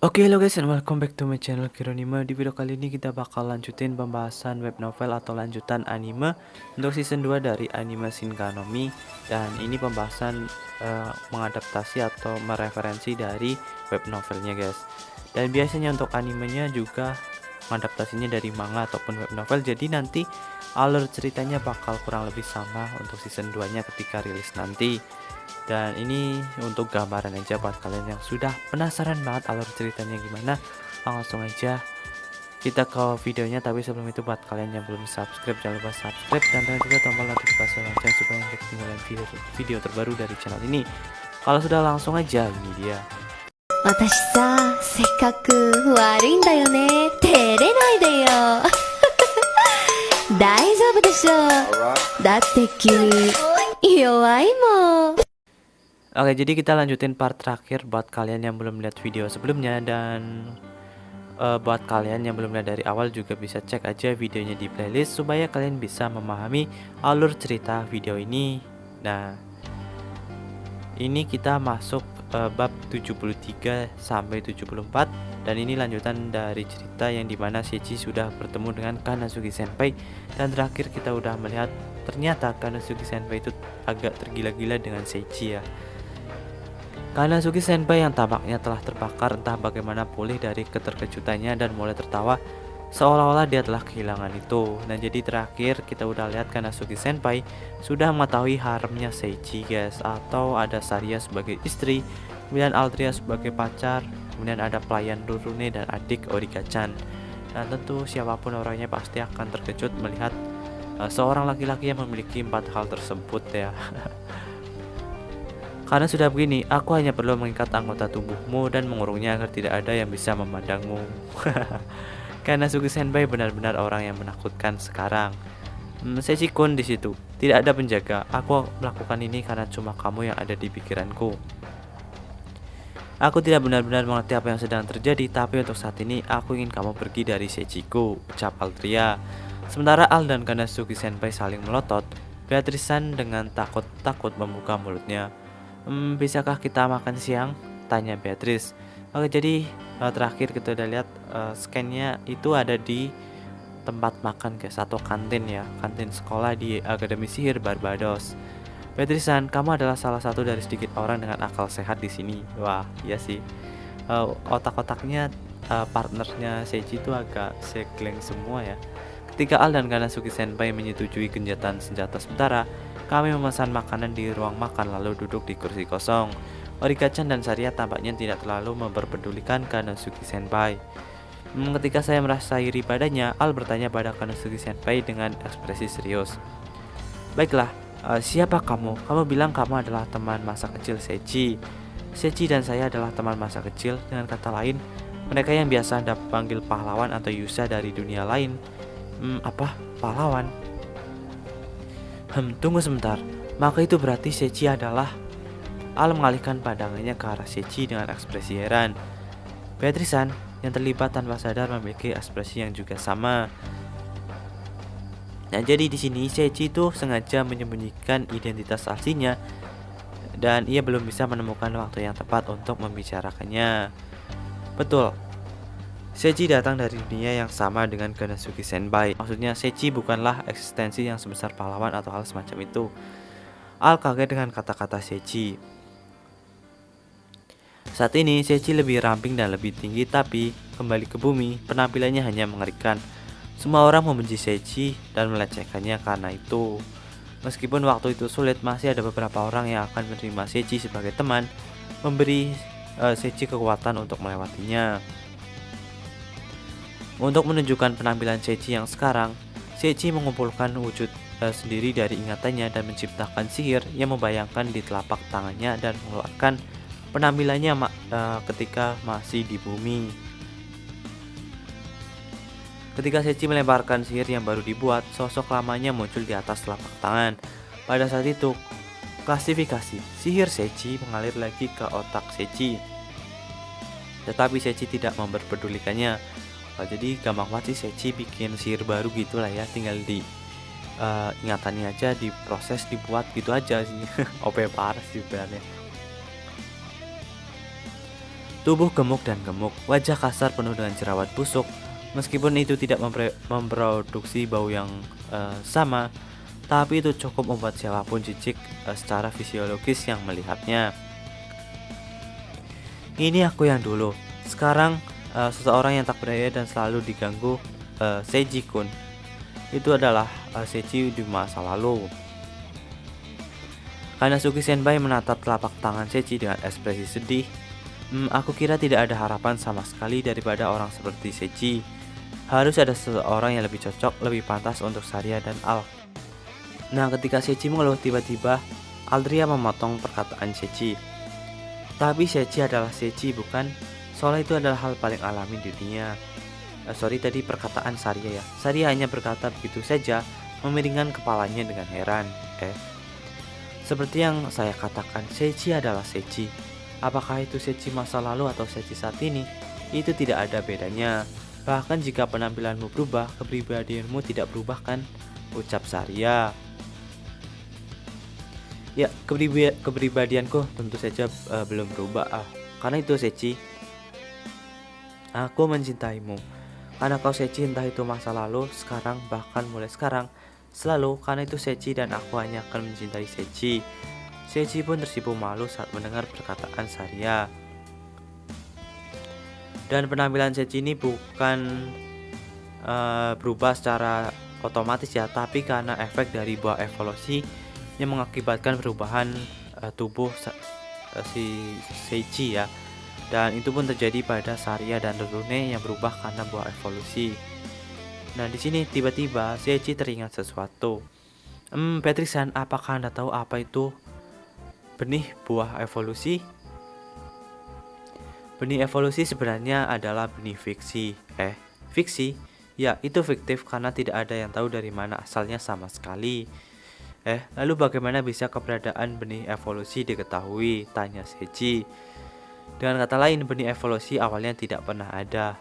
Oke, halo guys, and welcome back to my channel Kironima. Di video kali ini kita bakal lanjutin pembahasan web novel atau lanjutan anime untuk season 2 dari anime Shinkanomi. Dan ini pembahasan mengadaptasi atau mereferensi dari web novelnya guys. Dan biasanya untuk animenya juga mengadaptasinya dari manga ataupun web novel. Jadi nanti alur ceritanya bakal kurang lebih sama untuk season 2 nya ketika rilis nanti. Dan ini untuk gambaran aja buat kalian yang sudah penasaran banget alur ceritanya gimana, langsung aja kita ke videonya. Tapi sebelum itu, buat kalian yang belum subscribe, jangan lupa subscribe dan tekan juga tombol notifikasi lonceng supaya nggak ketinggalan video terbaru dari channel ini. Kalau sudah, langsung aja, ini dia. 私さ、性格悪いんだよね。照れないでよ。大丈夫でしょ。だって君、弱いもん。 Oke, jadi kita lanjutin part terakhir buat kalian yang belum lihat video sebelumnya. Dan buat kalian yang belum lihat dari awal juga bisa cek aja videonya di playlist supaya kalian bisa memahami alur cerita video ini. Nah, ini kita masuk bab 73 sampai 74, dan ini lanjutan dari cerita yang dimana Seichi sudah bertemu dengan Kanosugi Senpai. Dan terakhir kita udah melihat ternyata Kanosugi Senpai itu agak tergila-gila dengan Seichi ya. Kanosugi Senpai yang tampaknya telah terbakar entah bagaimana pulih dari keterkejutannya dan mulai tertawa seolah-olah dia telah kehilangan itu. Nah, jadi terakhir kita udah lihat Kanosugi Senpai sudah mengetahui haremnya Seichi guys, atau ada Saria sebagai istri, kemudian Altria sebagai pacar, kemudian ada pelayan Rurune dan adik Origa-chan. Nah, tentu siapapun orangnya pasti akan terkejut melihat seorang laki-laki yang memiliki 4 hal tersebut ya. Karena sudah begini, aku hanya perlu mengikat anggota tubuhmu dan mengurungnya agar tidak ada yang bisa memandangmu. Kanosugi Senpai benar-benar orang yang menakutkan sekarang. Seichi-kun di situ. Tidak ada penjaga. Aku melakukan ini karena cuma kamu yang ada di pikiranku. Aku tidak benar-benar mengerti apa yang sedang terjadi, tapi untuk saat ini aku ingin kamu pergi dari Seichi-ku, ucap Altria. Sementara Al dan Kanosugi Senpai saling melotot, Beatrice dengan takut-takut membuka mulutnya. Bisakah kita makan siang? Tanya Beatrice. Oke, jadi terakhir kita udah lihat scan-nya itu ada di tempat makan guys, atau kantin ya, kantin sekolah di Akademi Sihir Barbados. Beatrice, kamu adalah salah satu dari sedikit orang dengan akal sehat di sini. Wah, iya sih. Otak-otaknya partnernya Seichi itu agak segleng semua ya. Ketika Al dan Kanosugi Senpai menyetujui genjatan senjata sementara, kami memesan makanan di ruang makan lalu duduk di kursi kosong. Origa-chan dan Saria tampaknya tidak terlalu memperpedulikan Kanosugi Senpai. Ketika saya merasa iri padanya, Al bertanya pada Kanosugi Senpai dengan ekspresi serius. Baiklah, siapa kamu? Kamu bilang kamu adalah teman masa kecil Seichi. Seichi dan saya adalah teman masa kecil. Dengan kata lain, mereka yang biasa Anda panggil pahlawan atau Yusa dari dunia lain. Apa? Pahlawan? Tunggu sebentar. Maka itu berarti Seichi adalah... Al mengalihkan pandangannya ke arah Seichi dengan ekspresi heran. Beatrice yang terlibat tanpa sadar memiliki ekspresi yang juga sama. Nah, jadi di sini Seichi itu sengaja menyembunyikan identitas aslinya dan ia belum bisa menemukan waktu yang tepat untuk membicarakannya. Betul. Seichi datang dari dunia yang sama dengan Kanosugi Senpai. Maksudnya Seichi bukanlah eksistensi yang sebesar pahlawan atau hal semacam itu. Al kaget dengan kata-kata Seichi. Saat ini Seichi lebih ramping dan lebih tinggi, tapi kembali ke bumi penampilannya hanya mengerikan. Semua orang membenci Seichi dan melecehkannya karena itu. Meskipun waktu itu sulit, masih ada beberapa orang yang akan menerima Seichi sebagai teman, memberi Seichi kekuatan untuk melewatinya. Untuk menunjukkan penampilan Seichi yang sekarang, Seichi mengumpulkan wujud sendiri dari ingatannya dan menciptakan sihir yang membayangkan di telapak tangannya dan mengeluarkan penampilannya ketika masih di bumi. Ketika Seichi melemparkan sihir yang baru dibuat, sosok lamanya muncul di atas telapak tangan. Pada saat itu, klasifikasi sihir Seichi mengalir lagi ke otak Seichi. Tetapi Seichi tidak memperpedulikannya. Jadi gampang banget sih Seichi bikin sihir baru gitulah ya, tinggal di ingatannya aja diproses, dibuat gitu aja sih. OP parah sih sebenarnya. Tubuh gemuk dan gemuk, wajah kasar penuh dengan jerawat busuk. Meskipun itu tidak memproduksi bau yang sama, tapi itu cukup membuat siapapun jijik secara fisiologis yang melihatnya. Ini aku yang dulu. Sekarang seseorang yang tak berdaya dan selalu diganggu, Seiji-kun. Itu adalah Seiji di masa lalu. Kanasuki Senpai menatap telapak tangan Seiji dengan ekspresi sedih. Aku kira tidak ada harapan sama sekali daripada orang seperti Seiji. Harus ada seseorang yang lebih cocok, lebih pantas untuk Saria dan Al. Nah, ketika Seiji mengeluh, tiba-tiba Aldria memotong perkataan Seiji. Tapi Seiji adalah Seiji, bukan? Soalnya itu adalah hal paling alami di dunia. Tadi perkataan Saria ya. Saria hanya berkata begitu saja, memiringkan kepalanya dengan heran. Seperti yang saya katakan, Seiji adalah Seiji. Apakah itu Seiji masa lalu atau Seiji saat ini? Itu tidak ada bedanya. Bahkan jika penampilanmu berubah, kepribadianmu tidak berubah, kan? Ucap Saria. Ya, kepribadianku tentu saja belum berubah, karena itu Seiji. Aku mencintaimu karena kau Seiji, entah itu masa lalu, sekarang, bahkan mulai sekarang, selalu. Karena itu Seiji dan aku hanya akan mencintai Seiji. Seiji pun tersipu malu saat mendengar perkataan Saria. Dan penampilan Seiji ini bukan berubah secara otomatis ya, tapi karena efek dari buah evolusi yang mengakibatkan perubahan tubuh si Seiji ya. Dan itu pun terjadi pada Saria dan Rurune yang berubah karena buah evolusi. Nah, di sini tiba-tiba Seiji teringat sesuatu. Patrick-san, apakah Anda tahu apa itu benih buah evolusi? Benih evolusi sebenarnya adalah benih fiksi. Fiksi? Ya, itu fiktif karena tidak ada yang tahu dari mana asalnya sama sekali. Lalu bagaimana bisa keberadaan benih evolusi diketahui? Tanya Seiji. Dengan kata lain, benih evolusi awalnya tidak pernah ada.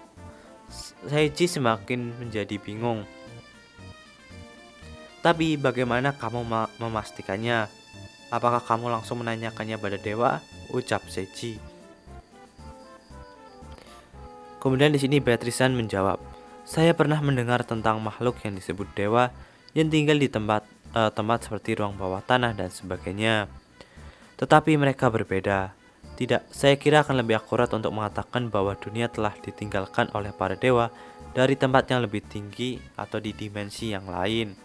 Seiji semakin menjadi bingung. Tapi bagaimana kamu memastikannya? Apakah kamu langsung menanyakannya pada dewa? Ucap Seiji. Kemudian di sini Beatrice menjawab, saya pernah mendengar tentang makhluk yang disebut dewa yang tinggal di tempat seperti ruang bawah tanah dan sebagainya. Tetapi mereka berbeda. Tidak, saya kira akan lebih akurat untuk mengatakan bahwa dunia telah ditinggalkan oleh para dewa dari tempat yang lebih tinggi atau di dimensi yang lain.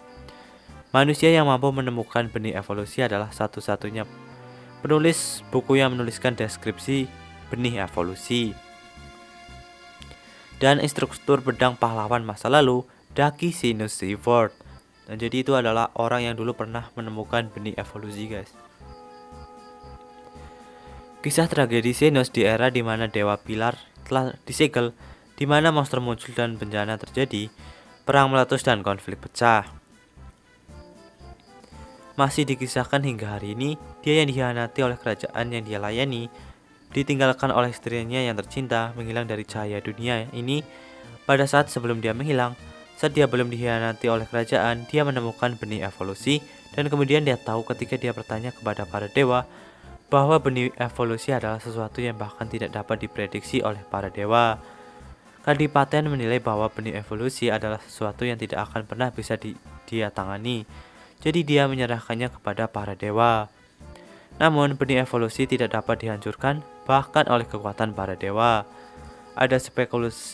Manusia yang mampu menemukan benih evolusi adalah satu-satunya penulis buku yang menuliskan deskripsi benih evolusi. Dan instruktur pedang pahlawan masa lalu, Daki Sinus Seaford. Dan jadi itu adalah orang yang dulu pernah menemukan benih evolusi, guys. Kisah tragedi Xenos di era di mana Dewa Pilar telah disegel, di mana monster muncul dan bencana terjadi, perang meletus dan konflik pecah. Masih dikisahkan hingga hari ini, dia yang dikhianati oleh kerajaan yang dia layani, ditinggalkan oleh istrinya yang tercinta, menghilang dari cahaya dunia ini. Pada saat sebelum dia menghilang, saat dia belum dikhianati oleh kerajaan, dia menemukan benih evolusi, dan kemudian dia tahu ketika dia bertanya kepada para dewa, bahwa benih evolusi adalah sesuatu yang bahkan tidak dapat diprediksi oleh para dewa. Kadipaten menilai bahwa benih evolusi adalah sesuatu yang tidak akan pernah bisa dia tangani. Jadi dia menyerahkannya kepada para dewa. Namun benih evolusi tidak dapat dihancurkan bahkan oleh kekuatan para dewa. Ada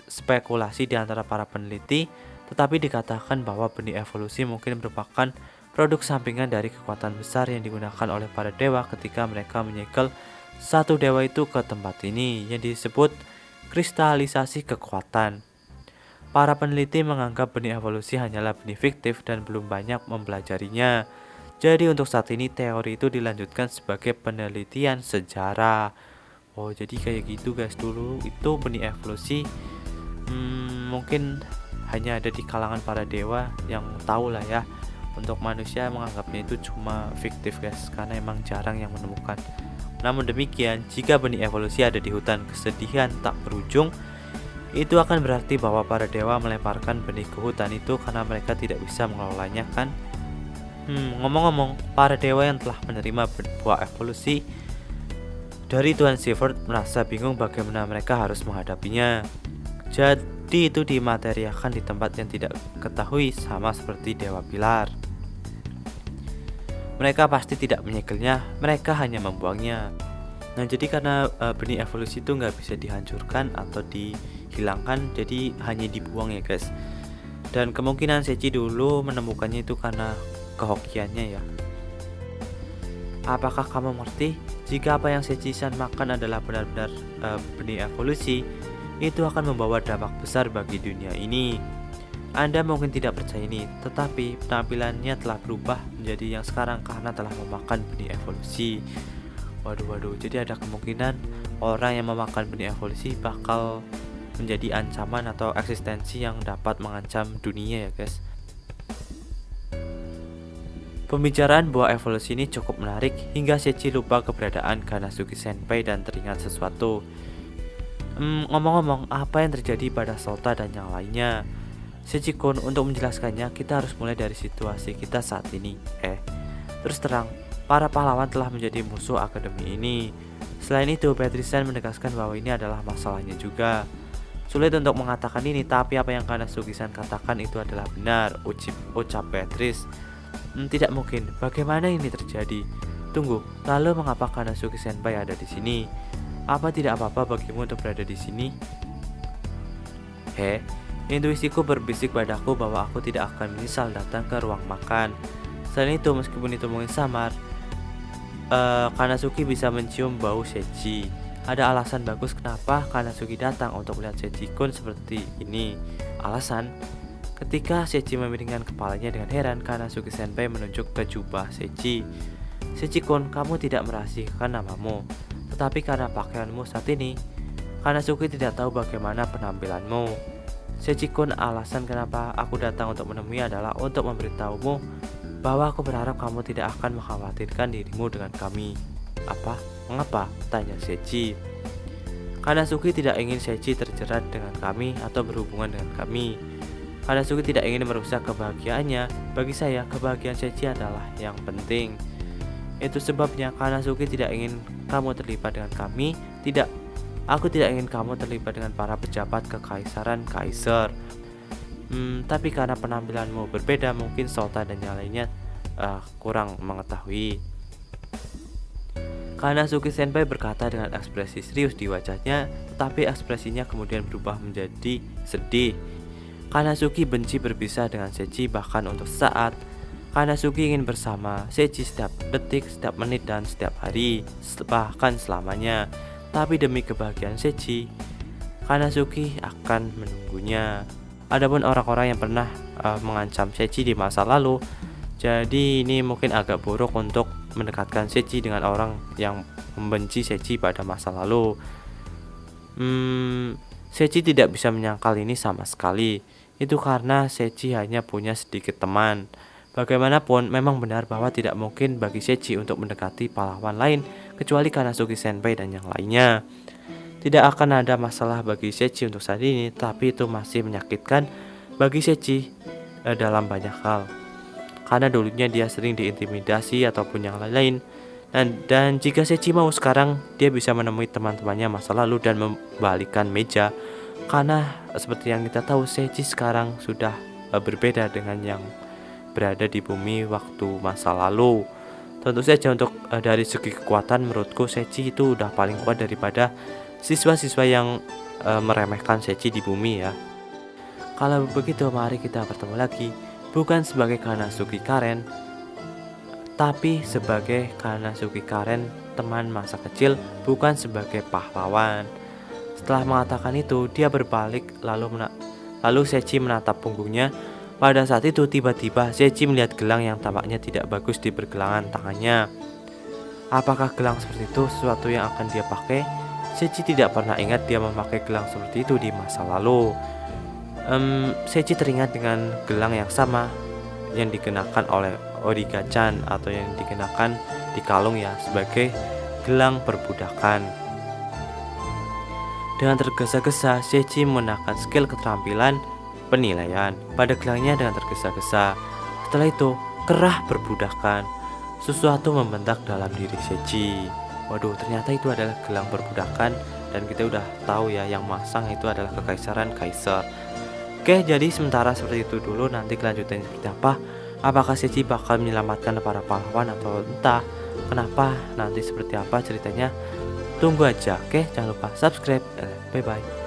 spekulasi di antara para peneliti, tetapi dikatakan bahwa benih evolusi mungkin merupakan produk sampingan dari kekuatan besar yang digunakan oleh para dewa ketika mereka menyegel satu dewa itu ke tempat ini, yang disebut kristalisasi kekuatan. Para peneliti menganggap benih evolusi hanyalah benih fiktif dan belum banyak mempelajarinya. Jadi untuk saat ini teori itu dilanjutkan sebagai penelitian sejarah. Oh, jadi kayak gitu guys, dulu itu benih evolusi mungkin hanya ada di kalangan para dewa yang tahu lah ya. Untuk manusia menganggapnya itu cuma fiktif guys, karena emang jarang yang menemukan. Namun demikian, jika benih evolusi ada di hutan kesedihan tak berujung, itu akan berarti bahwa para dewa melemparkan benih ke hutan itu karena mereka tidak bisa mengelolanya, kan? Ngomong-ngomong, para dewa yang telah menerima buah evolusi Dari Tuan Sivert merasa bingung bagaimana mereka harus menghadapinya. Jadi itu dimateriakan di tempat yang tidak ketahui, sama seperti Dewa Pilar. Mereka pasti tidak menyegelnya, mereka hanya membuangnya. Nah jadi karena benih evolusi itu nggak bisa dihancurkan atau dihilangkan, jadi hanya dibuang ya guys. Dan kemungkinan Sechi dulu menemukannya itu karena kehokiannya ya. Apakah kamu mengerti? Jika apa yang Sechi-san makan adalah benar-benar benih evolusi, itu akan membawa dampak besar bagi dunia ini. Anda mungkin tidak percaya ini, tetapi penampilannya telah berubah menjadi yang sekarang karena telah memakan benih evolusi. Waduh, jadi ada kemungkinan orang yang memakan benih evolusi bakal menjadi ancaman atau eksistensi yang dapat mengancam dunia ya guys. Pembicaraan buah evolusi ini cukup menarik hingga Sechi lupa keberadaan Kanasuki Senpai dan teringat sesuatu. Ngomong-ngomong, apa yang terjadi pada Sota dan yang lainnya? Sechi-kun, untuk menjelaskannya kita harus mulai dari situasi kita saat ini. Terus terang, para pahlawan telah menjadi musuh akademi ini. Selain itu, Beatrice menegaskan bahwa ini adalah masalahnya juga. Sulit untuk mengatakan ini, tapi apa yang Kanasuki-san katakan itu adalah benar, ucap Beatrice. Tidak mungkin, bagaimana ini terjadi? Tunggu, lalu mengapa Kanasuki Senpai ada di sini? Apa tidak apa-apa bagimu untuk berada di sini? Intuisiku berbisik padaku bahwa aku tidak akan menyesal datang ke ruang makan. Selain itu, meskipun itu mungkin samar, Kanasuki bisa mencium bau Sechi. Ada alasan bagus kenapa Kanasuki datang untuk melihat Sechi-kun seperti ini. Alasan? Ketika Sechi memiringkan kepalanya dengan heran, Kanasuki Senpai menunjuk ke jubah Sechi. Sechi-kun, kamu tidak merahasiakan namamu, tetapi karena pakaianmu saat ini, Kanasuki tidak tahu bagaimana penampilanmu. Sechi-kun, alasan kenapa aku datang untuk menemui adalah untuk memberitahumu bahwa aku berharap kamu tidak akan mengkhawatirkan dirimu dengan kami. Apa? Mengapa? Tanya Sechi. Kanasuki tidak ingin Sechi terjerat dengan kami atau berhubungan dengan kami. Kanasuki tidak ingin merusak kebahagiaannya. Bagi saya, kebahagiaan Sechi adalah yang penting. Itu sebabnya Kanasuki tidak ingin kamu terlibat dengan kami. Tidak, aku tidak ingin kamu terlibat dengan para pejabat kekaisaran Kaiser. Tapi karena penampilanmu berbeda, mungkin Sota dan yang lainnya kurang mengetahui. Kanasuki Senpai berkata dengan ekspresi serius di wajahnya, tetapi ekspresinya kemudian berubah menjadi sedih. Kanasuki benci berpisah dengan Sechi bahkan untuk saat. Kanasuki ingin bersama Sechi setiap detik, setiap menit, dan setiap hari, bahkan selamanya. Tapi demi kebahagiaan Sechi, Kanasuki akan menunggunya. Adapun orang-orang yang pernah mengancam Sechi di masa lalu, jadi ini mungkin agak buruk untuk mendekatkan Sechi dengan orang yang membenci Sechi pada masa lalu. Sechi tidak bisa menyangkal ini sama sekali. Itu karena Sechi hanya punya sedikit teman. Bagaimanapun, memang benar bahwa tidak mungkin bagi Sechi untuk mendekati pahlawan lain kecuali Kanasuki Senpai dan yang lainnya. Tidak akan ada masalah bagi Sechi untuk saat ini, tapi itu masih menyakitkan bagi Sechi dalam banyak hal. Karena dulunya dia sering diintimidasi ataupun yang lain-lain. Dan jika Sechi mau sekarang, dia bisa menemui teman-temannya masa lalu dan membalikkan meja. Karena seperti yang kita tahu, Sechi sekarang sudah berbeda dengan yang berada di bumi waktu masa lalu. Tentu saja untuk dari segi kekuatan, menurutku Sechi itu udah paling kuat daripada siswa-siswa yang meremehkan Sechi di bumi ya. Kalau begitu, mari kita bertemu lagi, bukan sebagai Kanasuki Karen, tapi sebagai Kanasuki Karen teman masa kecil, bukan sebagai pahlawan. Setelah mengatakan itu, dia berbalik lalu Sechi menatap punggungnya. Pada saat itu tiba-tiba Sechi melihat gelang yang tampaknya tidak bagus di pergelangan tangannya. Apakah gelang seperti itu sesuatu yang akan dia pakai? Sechi tidak pernah ingat dia memakai gelang seperti itu di masa lalu. Sechi teringat dengan gelang yang sama yang dikenakan oleh Origa-chan atau yang dikenakan di kalung ya, sebagai gelang perbudakan. Dengan tergesa-gesa, Sechi menggunakan skill keterampilan penilaian pada gelangnya dengan tergesa-gesa. Setelah itu, kerah perbudakan. Sesuatu membentak dalam diri Sechi. Waduh, ternyata itu adalah gelang perbudakan dan kita udah tahu ya yang masang itu adalah kekaisaran Kaiser. Oke, jadi sementara seperti itu dulu. Nanti kelanjutannya seperti apa? Apakah Sechi bakal menyelamatkan para pahlawan atau entah kenapa, nanti seperti apa ceritanya? Tunggu aja. Oke, jangan lupa subscribe. Bye bye.